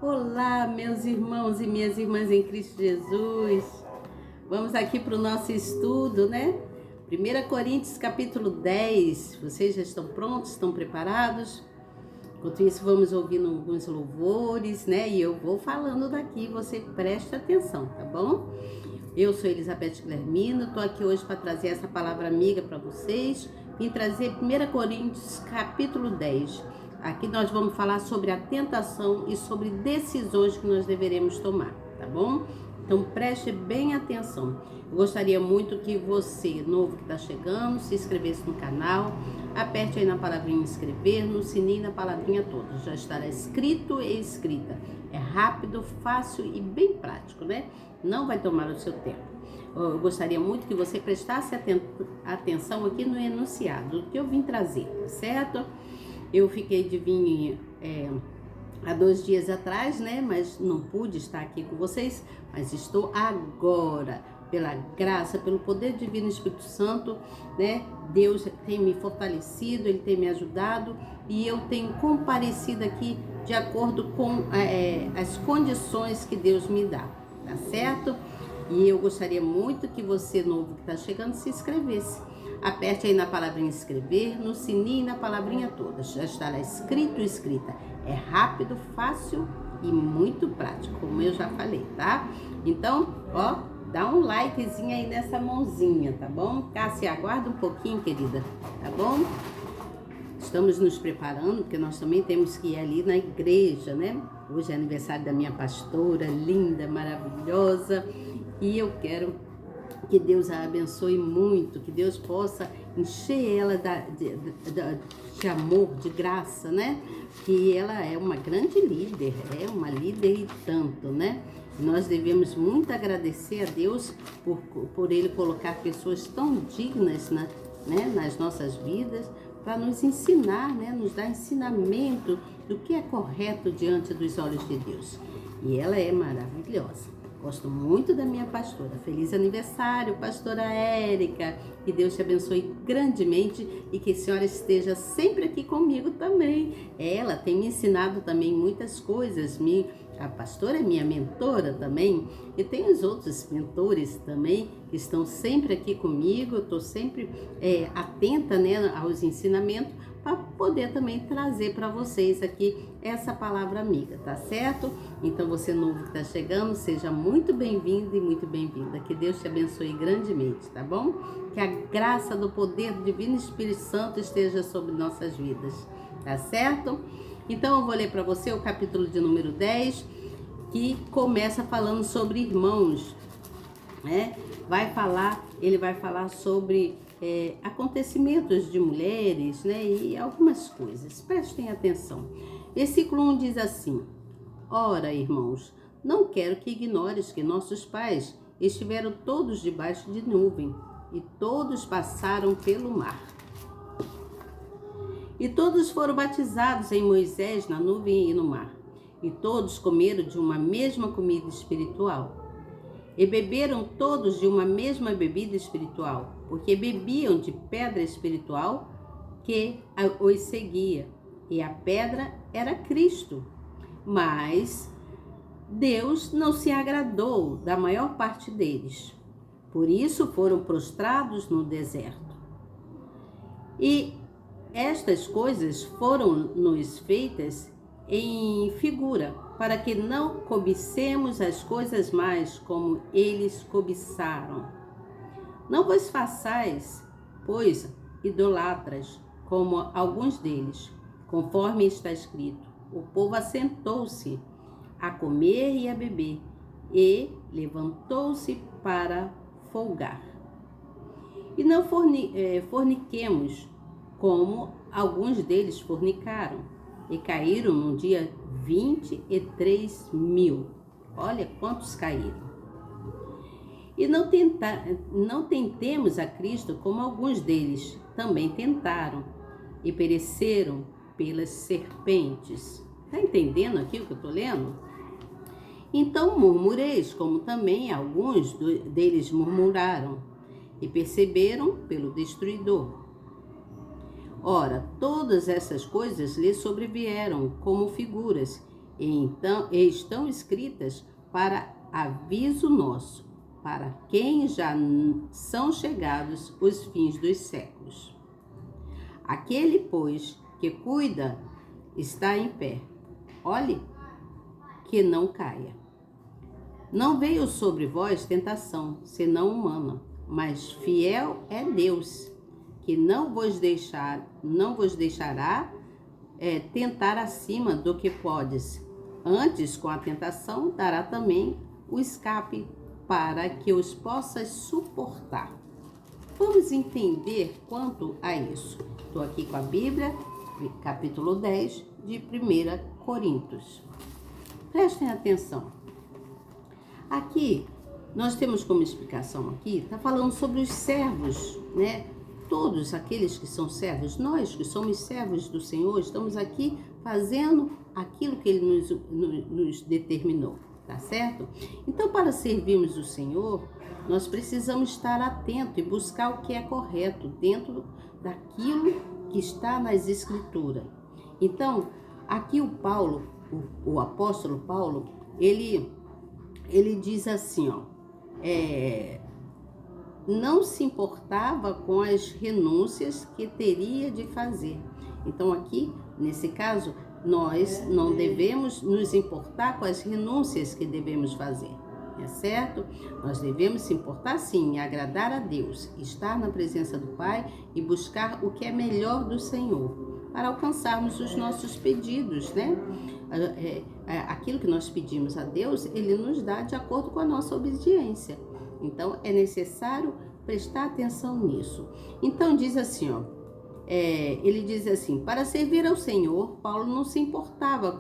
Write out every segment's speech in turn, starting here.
Olá, meus irmãos e minhas irmãs em Cristo Jesus. Vamos aqui para o nosso estudo, né? 1 Coríntios capítulo 10. Vocês já estão prontos? Estão preparados? Enquanto isso, vamos ouvindo alguns louvores, né? E eu vou falando daqui, você preste atenção, tá bom? Eu sou Elizabeth Guilhermino, estou aqui hoje para trazer essa palavra amiga para vocês. Vim trazer 1 Coríntios capítulo 10. Aqui nós vamos falar sobre a tentação e sobre decisões que nós deveremos tomar, tá bom? Então preste bem atenção. Eu gostaria muito que você, novo que está chegando, se inscrevesse no canal, aperte aí na palavrinha inscrever, no sininho, na palavrinha toda. Já estará escrito e escrita. É rápido, fácil e bem prático, né? Não vai tomar o seu tempo. Eu gostaria muito que você prestasse atenção aqui no enunciado, do que eu vim trazer, tá certo? Eu fiquei de vir há 2 dias atrás, né? Mas não pude estar aqui com vocês, mas estou agora, pela graça, pelo poder divino do Espírito Santo, né? Deus tem me fortalecido, Ele tem me ajudado e eu tenho comparecido aqui de acordo com as condições que Deus me dá, tá certo? E eu gostaria muito que você, novo que está chegando, se inscrevesse. Aperte aí na palavrinha inscrever, no sininho e na palavrinha toda. Já estará escrito e escrita. É rápido, fácil e muito prático, como eu já falei, tá? Então, ó, dá um likezinho aí nessa mãozinha, tá bom? Cássia, aguarda um pouquinho, querida, tá bom? Estamos nos preparando, porque nós também temos que ir ali na igreja, né? Hoje é aniversário da minha pastora, linda, maravilhosa. E eu quero que Deus a abençoe muito, que Deus possa encher ela de amor, de graça, né? Que ela é uma grande líder, é uma líder e tanto, né? Nós devemos muito agradecer a Deus por Ele colocar pessoas tão dignas, né, nas nossas vidas, para nos ensinar, né? Nos dar ensinamento do que é correto diante dos olhos de Deus. E ela é maravilhosa. Gosto muito da minha pastora. Feliz aniversário, pastora Érica. Que Deus te abençoe grandemente e que a senhora esteja sempre aqui comigo também. Ela tem me ensinado também muitas coisas. A pastora é minha mentora também. E tem os outros mentores também que estão sempre aqui comigo. Eu estou sempre atenta, né, aos ensinamentos, para poder também trazer para vocês aqui essa palavra amiga, tá certo? Então você novo que está chegando, seja muito bem-vindo e muito bem-vinda. Que Deus te abençoe grandemente, tá bom? Que a graça do poder do Divino Espírito Santo esteja sobre nossas vidas, tá certo? Então eu vou ler para você o capítulo de número 10, que começa falando sobre irmãos, né? Ele vai falar sobre acontecimentos de mulheres, né? E algumas coisas. Prestem atenção. Versículo 1 diz assim: Ora, irmãos, não quero que ignores que nossos pais estiveram todos debaixo de nuvem, e todos passaram pelo mar. E todos foram batizados em Moisés na nuvem e no mar. E todos comeram de uma mesma comida espiritual. E beberam todos de uma mesma bebida espiritual, porque bebiam de pedra espiritual que os seguia. E a pedra era Cristo. Mas Deus não se agradou da maior parte deles. Por isso foram prostrados no deserto. E estas coisas foram-nos feitas em figura, para que não cobicemos as coisas mais como eles cobiçaram. Não vos façais, pois, idolatras, como alguns deles, conforme está escrito: o povo assentou-se a comer e a beber, e levantou-se para folgar. E não forniquemos, como alguns deles fornicaram, e caíram no dia 23.000. Olha quantos caíram. E não tentemos a Cristo como alguns deles também tentaram e pereceram pelas serpentes. Está entendendo aqui o que eu estou lendo? Então murmureis, como também alguns deles murmuraram e perceberam pelo destruidor. Ora, todas essas coisas lhe sobrevieram como figuras, e estão escritas para aviso nosso, para quem já são chegados os fins dos séculos. Aquele, pois, que cuida está em pé. Olhe que não caia. Não veio sobre vós tentação, senão humana, mas fiel é Deus, que não vos deixará tentar acima do que podes. Antes, com a tentação, dará também o escape para que os possas suportar. Vamos entender quanto a isso. Estou aqui com a Bíblia, capítulo 10 de 1 Coríntios. Prestem atenção. Aqui, nós temos como explicação aqui, está falando sobre os servos, né? Todos aqueles que são servos, nós que somos servos do Senhor, estamos aqui fazendo aquilo que Ele nos determinou, tá certo? Então, para servirmos o Senhor, nós precisamos estar atentos e buscar o que é correto dentro daquilo que está nas Escrituras. Então, aqui o apóstolo Paulo, ele diz assim, ó, não se importava com as renúncias que teria de fazer. Então aqui, nesse caso, nós não devemos nos importar com as renúncias que devemos fazer, é certo? Nós devemos se importar sim, em agradar a Deus, estar na presença do Pai e buscar o que é melhor do Senhor, para alcançarmos os nossos pedidos, né? Aquilo que nós pedimos a Deus, Ele nos dá de acordo com a nossa obediência. Então, é necessário prestar atenção nisso. Então, diz assim, ó, ele diz assim, para servir ao Senhor, Paulo não se importava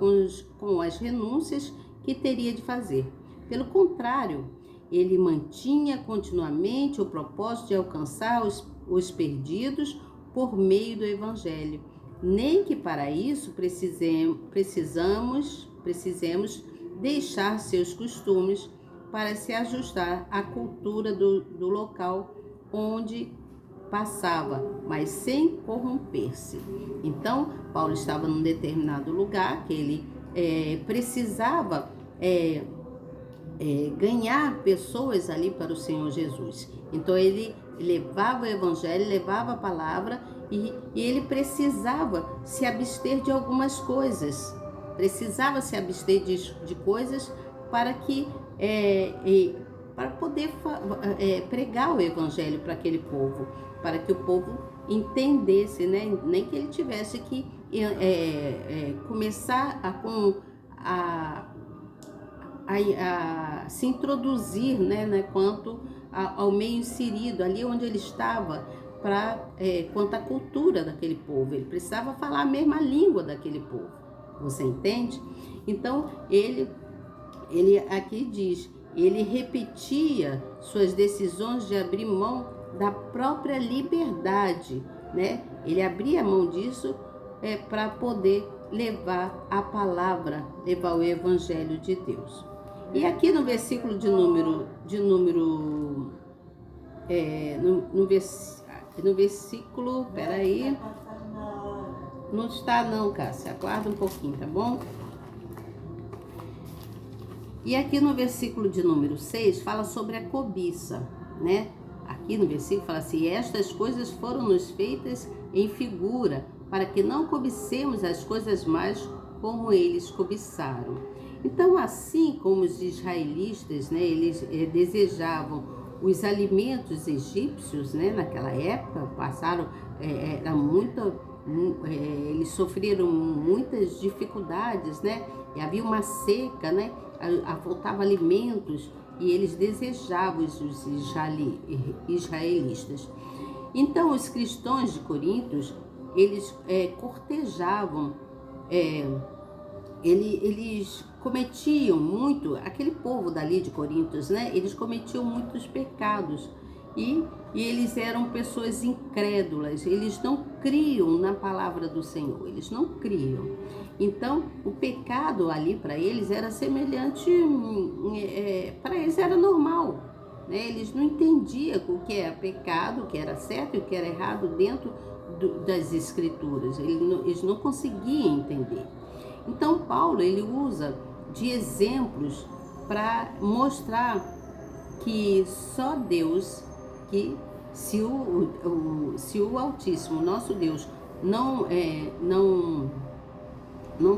com as renúncias que teria de fazer. Pelo contrário, ele mantinha continuamente o propósito de alcançar os perdidos por meio do Evangelho. Nem que para isso precisemos deixar seus costumes para se ajustar à cultura do local onde passava, mas sem corromper-se. Então, Paulo estava num determinado lugar que ele precisava ganhar pessoas ali para o Senhor Jesus. Então, ele levava o Evangelho, levava a palavra e ele precisava se abster de algumas coisas. Precisava se abster de coisas para que para poder pregar o Evangelho para aquele povo, para que o povo entendesse, né? Nem que ele tivesse que começar a se introduzir, né, quanto ao meio inserido, ali onde ele estava, quanto à cultura daquele povo. Ele precisava falar a mesma língua daquele povo, você entende? Então, ele aqui diz, ele repetia suas decisões de abrir mão da própria liberdade, né? Ele abria mão disso para poder levar a palavra, levar o Evangelho de Deus. E aqui no versículo no versículo, peraí, não está não, Cássia, aguarda um pouquinho, tá bom? E aqui no versículo de número 6 fala sobre a cobiça, né? Aqui no versículo fala assim, estas coisas foram-nos feitas em figura, para que não cobicemos as coisas mais como eles cobiçaram. Então, assim como os israelitas, né, eles desejavam os alimentos egípcios, né, naquela época, eles sofreram muitas dificuldades, né? E havia uma seca, né? Faltava alimentos e eles desejavam, os israelitas. Então, os cristãos de Corinto, eles cortejavam, eles cometiam muito, aquele povo dali de Corinto, né? Eles cometiam muitos pecados e eles eram pessoas incrédulas, eles não criam na palavra do Senhor, eles não criam. Então, o pecado ali para eles era semelhante, para eles era normal, né? Eles não entendiam o que era pecado, o que era certo e o que era errado dentro das Escrituras, eles não conseguiam entender. Então Paulo, ele usa de exemplos para mostrar que só Deus, que se o Altíssimo, nosso Deus, não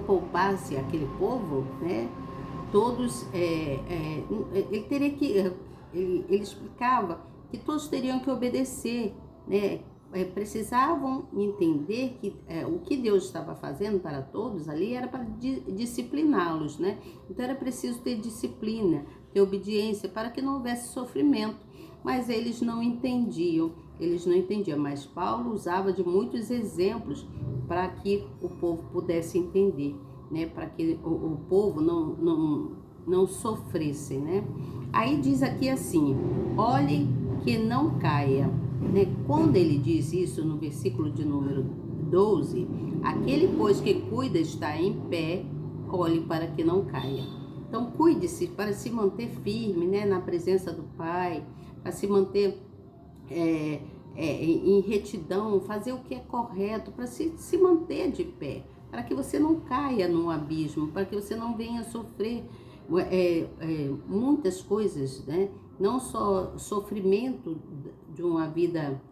poupasse aquele povo, né? Todos, ele teria que, ele explicava que todos teriam que obedecer, né? Precisavam entender que o que Deus estava fazendo para todos ali era para discipliná-los, né? Então era preciso ter disciplina, ter obediência para que não houvesse sofrimento. Mas eles não entendiam, mas Paulo usava de muitos exemplos para que o povo pudesse entender, né? Para que o povo não sofresse, né? Aí diz aqui assim: olhe que não caia, né? Quando ele diz isso no versículo de número 12, aquele pois que cuida está em pé, olhe para que não caia. Então cuide-se para se manter firme, né? Na presença do Pai, para se manter em retidão, fazer o que é correto, para se manter de pé, para que você não caia num abismo, para que você não venha sofrer muitas coisas, né? Não só sofrimento de uma vida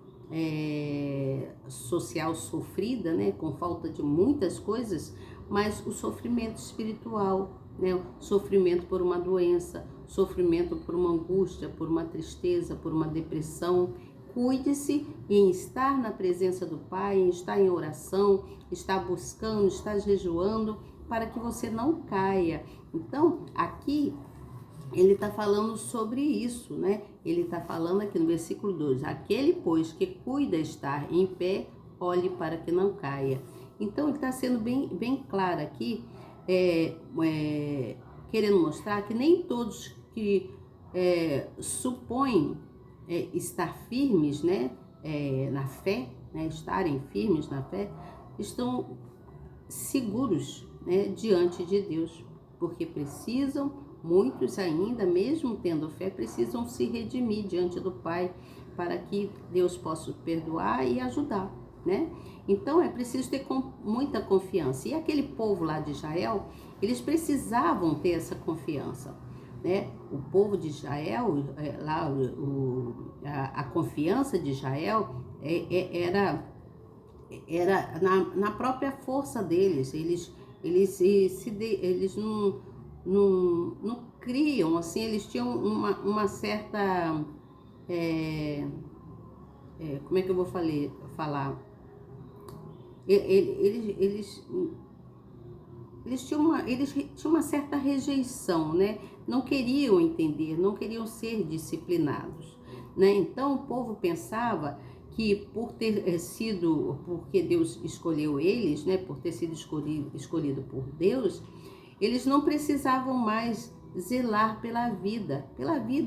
social sofrida, né? Com falta de muitas coisas, mas o sofrimento espiritual, né? O sofrimento por uma doença, sofrimento por uma angústia, por uma tristeza, por uma depressão. Cuide-se em estar na presença do Pai, em estar em oração, estar buscando, estar jejuando, para que você não caia. Então, aqui ele está falando sobre isso, né? Ele está falando aqui no versículo 2: aquele, pois, que cuida estar em pé, olhe para que não caia. Então, ele está sendo bem claro aqui, querendo mostrar que nem todos que supõem estar firmes, né, na fé, né, estarem firmes na fé, estão seguros, né, diante de Deus, porque muitos ainda, mesmo tendo fé, precisam se redimir diante do Pai, para que Deus possa perdoar e ajudar, né? Então é preciso ter muita confiança. E aquele povo lá de Israel, eles precisavam ter essa confiança, né? O povo de Israel, a confiança de Israel era na própria força deles. Eles não criam, assim, eles tinham uma certa, como é que eu vou falar? Eles tinham uma certa rejeição, né? Não queriam entender, não queriam ser disciplinados, né? Então o povo pensava que porque Deus escolheu eles, né? Por ter sido escolhido por Deus, eles não precisavam mais zelar pela vida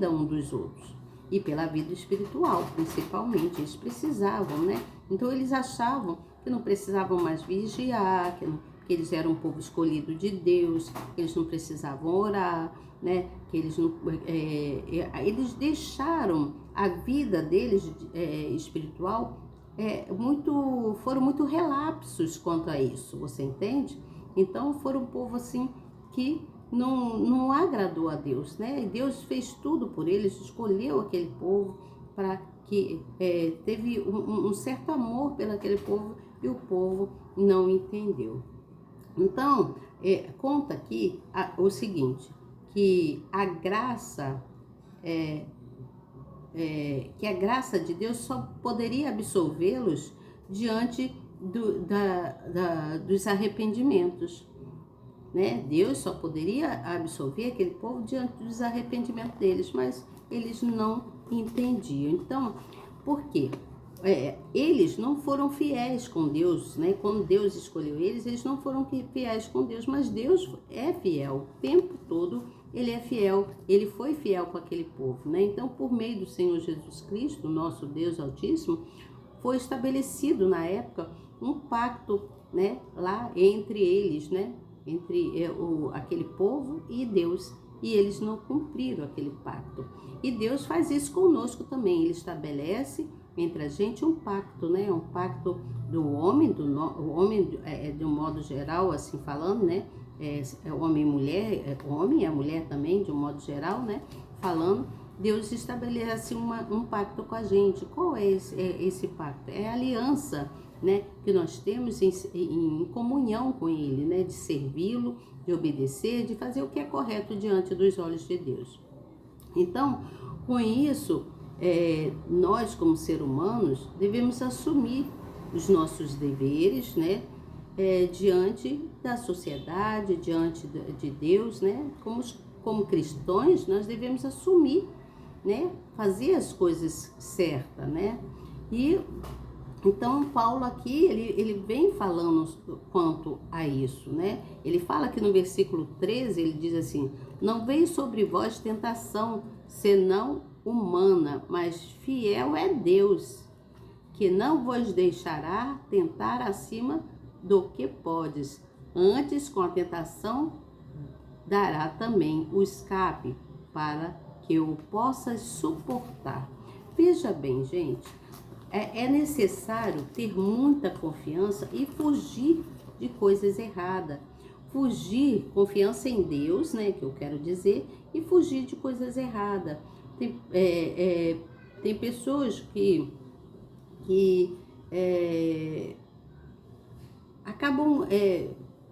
um dos outros. E pela vida espiritual, principalmente, eles precisavam, né? Então eles achavam que não precisavam mais vigiar, que eles eram um povo escolhido de Deus, que eles não precisavam orar, né? Que eles deixaram a vida deles espiritual, foram muito relapsos quanto a isso, você entende? Então foram um povo assim que não agradou a Deus, né? E Deus fez tudo por eles, escolheu aquele povo para que teve um certo amor pelo aquele povo, e o povo não entendeu. Então, conta aqui o seguinte, que a graça de Deus só poderia absolvê-los diante dos arrependimentos, né? Deus só poderia absolver aquele povo diante dos arrependimentos deles, mas eles não entendiam. Então, por quê? Eles não foram fiéis com Deus, né? Quando Deus escolheu eles não foram fiéis com Deus, mas Deus é fiel o tempo todo. Ele é fiel, ele foi fiel com aquele povo, né? Então, por meio do Senhor Jesus Cristo, nosso Deus Altíssimo, foi estabelecido na época um pacto, né? Lá entre eles, né? Entre aquele povo e Deus, e eles não cumpriram aquele pacto. E Deus faz isso conosco também, ele estabelece entre a gente um pacto, né? Um pacto do homem, o homem de um modo geral, assim falando, né? Homem e mulher, homem e a mulher também, de um modo geral, né? Falando, Deus estabelece um pacto com a gente. Qual é esse pacto? É a aliança, né? Que nós temos em comunhão com Ele, né? De servi-lo, de obedecer, de fazer o que é correto diante dos olhos de Deus. Então, com isso, nós como seres humanos devemos assumir os nossos deveres, né? Diante da sociedade, diante de Deus, né? Como cristãos, nós devemos assumir, né? Fazer as coisas certas, né? E então Paulo aqui, ele vem falando quanto a isso, né? Ele fala que no versículo 13, ele diz assim: não veio sobre vós tentação, senão humana, mas fiel é Deus, que não vos deixará tentar acima do que podes. Antes, com a tentação, dará também o escape, para que o possas suportar. Veja bem, gente, é necessário ter muita confiança e fugir de coisas erradas. Fugir, confiança em Deus, né, que eu quero dizer, e fugir de coisas erradas. Tem pessoas que acabam,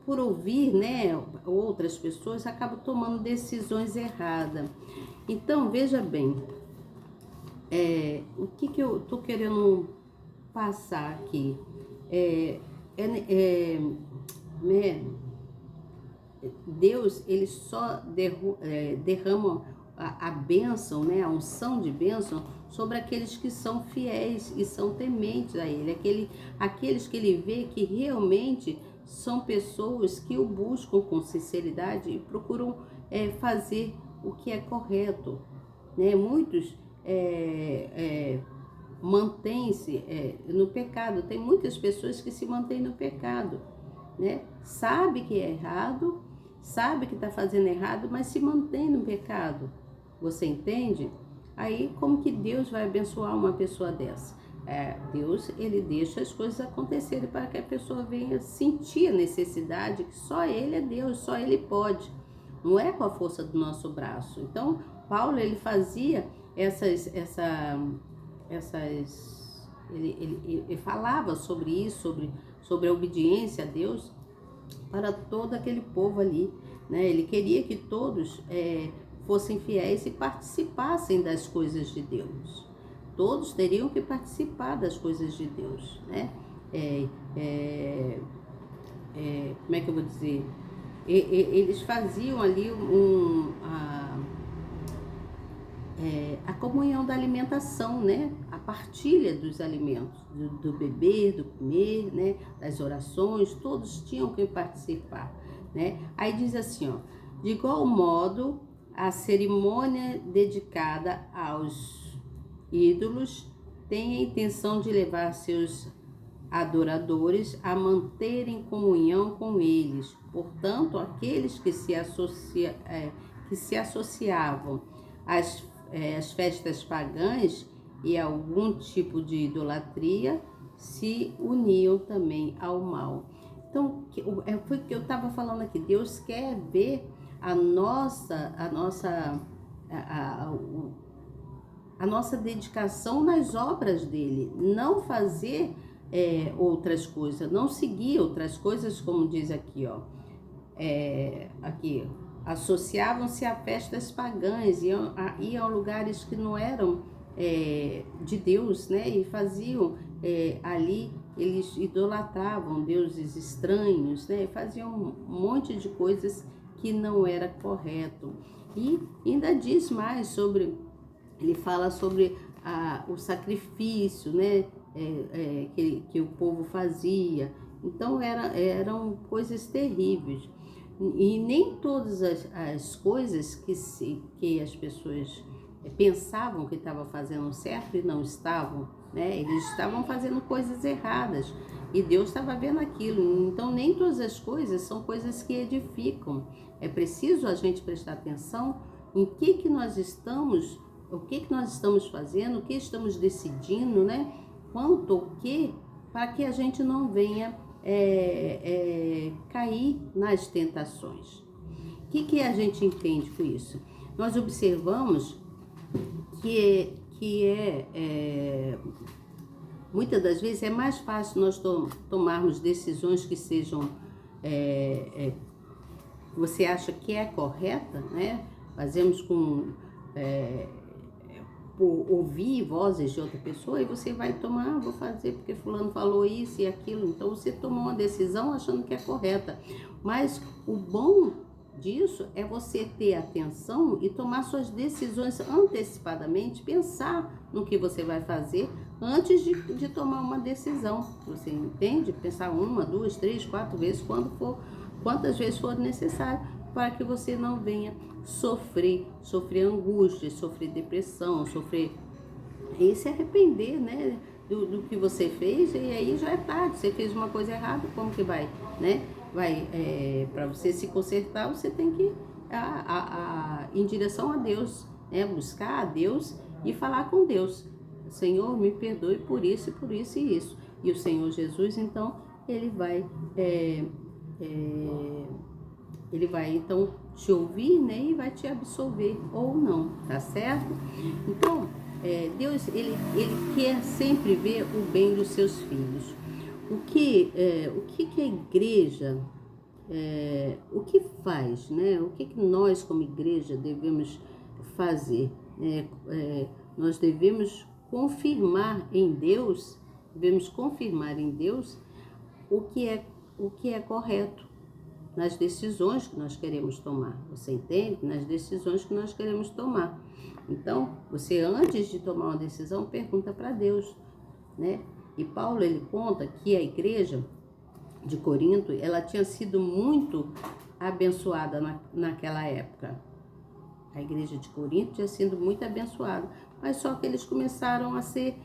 por ouvir, né, outras pessoas, acabam tomando decisões erradas. Então, veja bem, o que eu estou querendo passar aqui? Deus, ele só derrama a bênção, né, a unção de bênção sobre aqueles que são fiéis e são tementes a Ele, aqueles que Ele vê que realmente são pessoas que o buscam com sinceridade e procuram fazer o que é correto, né? Muitos mantêm-se no pecado, tem muitas pessoas que se mantêm no pecado, né? Sabe que é errado, sabe que está fazendo errado, mas se mantém no pecado. Você entende? Aí, como que Deus vai abençoar uma pessoa dessa? Deus, ele deixa as coisas acontecerem para que a pessoa venha sentir a necessidade que só Ele é Deus, só Ele pode. Não é com a força do nosso braço. Então, Paulo, ele fazia ele falava sobre isso, sobre a obediência a Deus para todo aquele povo ali, né? Ele queria que todos fossem fiéis e participassem das coisas de Deus. Todos teriam que participar das coisas de Deus, né? Como é que eu vou dizer? Eles faziam ali a comunhão da alimentação, né? A partilha dos alimentos, do beber, do comer, né? Das orações, todos tinham que participar, né? Aí diz assim, ó: de igual modo, a cerimônia dedicada aos ídolos tem a intenção de levar seus adoradores a manterem comunhão com eles. Portanto, aqueles que se associavam às festas pagãs e a algum tipo de idolatria se uniam também ao mal. Então, foi o que eu estava falando aqui. Deus quer ver a nossa dedicação nas obras dele, não fazer outras coisas, não seguir outras coisas, como diz aqui, ó. Aqui, associavam-se a festas pagãs, iam a lugares que não eram de Deus, né? E faziam ali, eles idolatravam deuses estranhos, né? Faziam um monte de coisas que não era correto. E ainda diz mais sobre, ele fala sobre o sacrifício, né? Que o povo fazia. Então eram coisas terríveis. E nem todas as coisas que as pessoas pensavam que estavam fazendo certo e não estavam, né? Eles estavam fazendo coisas erradas e Deus estava vendo aquilo. Então nem todas as coisas são coisas que edificam. É preciso a gente prestar atenção em que nós estamos, o que nós estamos fazendo, o que estamos decidindo, né? quanto o que, para que a gente não venha cair nas tentações. O que a gente entende com isso? Nós observamos que muitas das vezes é mais fácil nós tomarmos decisões que sejam, você acha que é correta, né? Fazemos por ouvir vozes de outra pessoa e você vai tomar, vou fazer porque fulano falou isso e aquilo. Então você tomou uma decisão achando que é correta. Mas o bom disso é você ter atenção e tomar suas decisões antecipadamente, pensar no que você vai fazer antes de tomar uma decisão. Você entende? Pensar 1, 2, 3, 4 vezes, quantas vezes for necessário, para que você não venha sofrer angústia, sofrer depressão, e se arrepender, né, do que você fez, e aí já é tarde. Você fez uma coisa errada, como que vai, né? Para você se consertar, você tem que ir em direção a Deus, né? Buscar a Deus e falar com Deus. Senhor, me perdoe por isso e isso. E o Senhor Jesus, então, ele vai então te ouvir, né? E vai te absolver ou não, tá certo? Então, Deus, ele quer sempre ver o bem dos seus filhos. O que a igreja, o que faz, né? O que nós como igreja devemos fazer? Nós devemos confirmar em Deus o que é correto nas decisões que nós queremos tomar. Você entende? Nas decisões que nós queremos tomar. Então, você antes de tomar uma decisão, pergunta para Deus, né? E Paulo, ele conta que a igreja de Corinto, ela tinha sido muito abençoada naquela época. A igreja de Corinto tinha sido muito abençoada, mas só que eles começaram a ser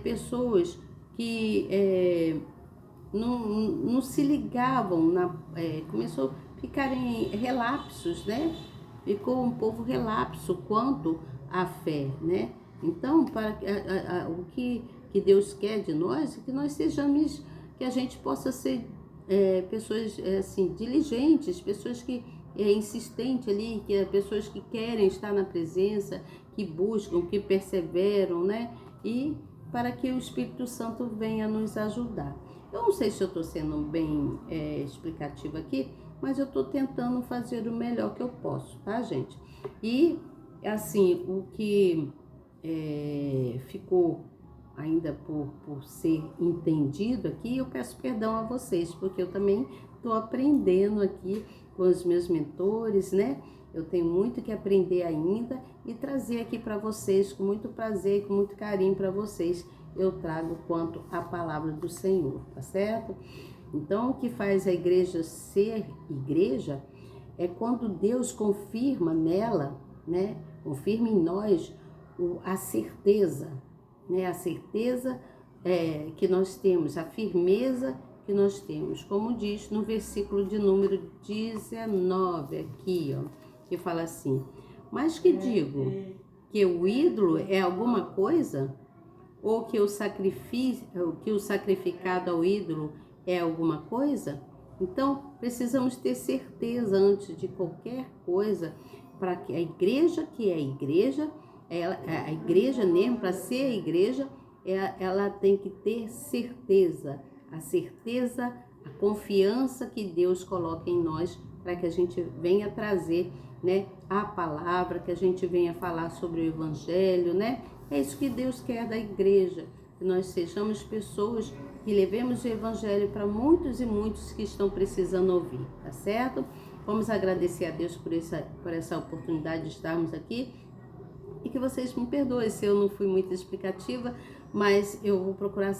pessoas que não se ligavam, começou a ficarem relapsos, né? Ficou um povo relapso quanto à fé, né? Então, o que Deus quer de nós é que nós sejamos, que a gente possa ser pessoas assim, diligentes, pessoas que insistentes ali, pessoas que querem estar na presença, que buscam, que perseveram, né? E para que o Espírito Santo venha nos ajudar. Eu não sei se eu estou sendo bem explicativa aqui, mas eu estou tentando fazer o melhor que eu posso, tá, gente? E, assim, o que ficou ainda por ser entendido aqui, eu peço perdão a vocês, porque eu também estou aprendendo aqui com os meus mentores, né? Eu tenho muito que aprender ainda e trazer aqui para vocês, com muito prazer e com muito carinho para vocês, eu trago quanto à palavra do Senhor, tá certo? Então, o que faz a igreja ser igreja é quando Deus confirma nela, né? Confirma em nós a certeza, né? A certeza que nós temos, a firmeza que nós temos, como diz no versículo de número 19 aqui, ó, que fala assim: mas que digo que o ídolo é alguma coisa? Ou que o sacrificado ao ídolo é alguma coisa? Então, precisamos ter certeza antes de qualquer coisa, para que a igreja, que é a igreja mesmo, para ser a igreja, ela tem que ter certeza, a confiança que Deus coloca em nós, para que a gente venha trazer, né, a palavra, que a gente venha falar sobre o evangelho, né? É isso que Deus quer da igreja, que nós sejamos pessoas que levemos o evangelho para muitos e muitos que estão precisando ouvir, tá certo? Vamos agradecer a Deus por essa oportunidade de estarmos aqui, e que vocês me perdoem se eu não fui muito explicativa, mas eu vou procurar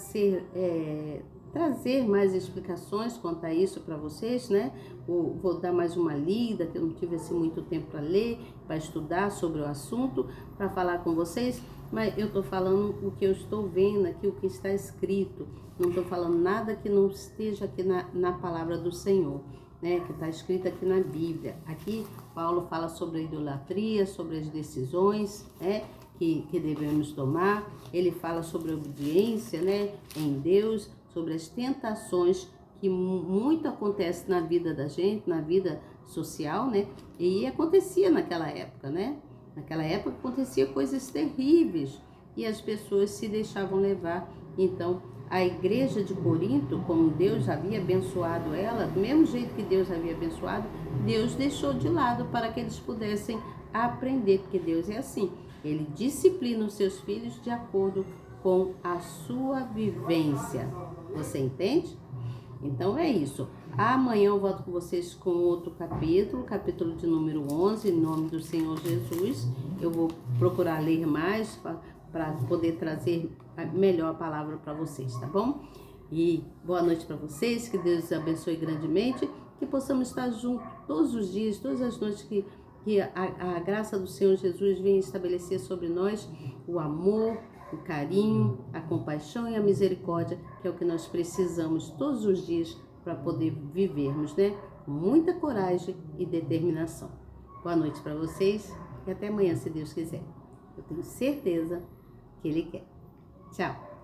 trazer mais explicações quanto a isso para vocês, né? Vou dar mais uma lida, que eu não tive assim muito tempo para ler, para estudar sobre o assunto, para falar com vocês, mas eu estou falando o que eu estou vendo aqui, o que está escrito. Não estou falando nada que não esteja aqui na palavra do Senhor, né? Que está escrito aqui na Bíblia. Aqui Paulo fala sobre a idolatria, sobre as decisões, né? que devemos tomar. Ele fala sobre a obediência, né, em Deus, sobre as tentações que muito acontece na vida da gente, na vida social, né? E acontecia naquela época, né? Naquela época acontecia coisas terríveis e as pessoas se deixavam levar. Então, a igreja de Corinto, como Deus havia abençoado ela, do mesmo jeito que Deus havia abençoado, Deus deixou de lado para que eles pudessem aprender, porque Deus é assim, Ele disciplina os seus filhos de acordo com a sua vivência. Você entende? Então é isso. Amanhã eu volto com vocês com outro capítulo de número 11, em nome do Senhor Jesus. Eu vou procurar ler mais para poder trazer melhor a palavra para vocês, tá bom? E boa noite para vocês, que Deus abençoe grandemente, que possamos estar juntos todos os dias, todas as noites, que a graça do Senhor Jesus venha estabelecer sobre nós o amor, o carinho, a compaixão e a misericórdia, que é o que nós precisamos todos os dias para poder vivermos, né? Com muita coragem e determinação. Boa noite para vocês e até amanhã, se Deus quiser. Eu tenho certeza que Ele quer. Tchau!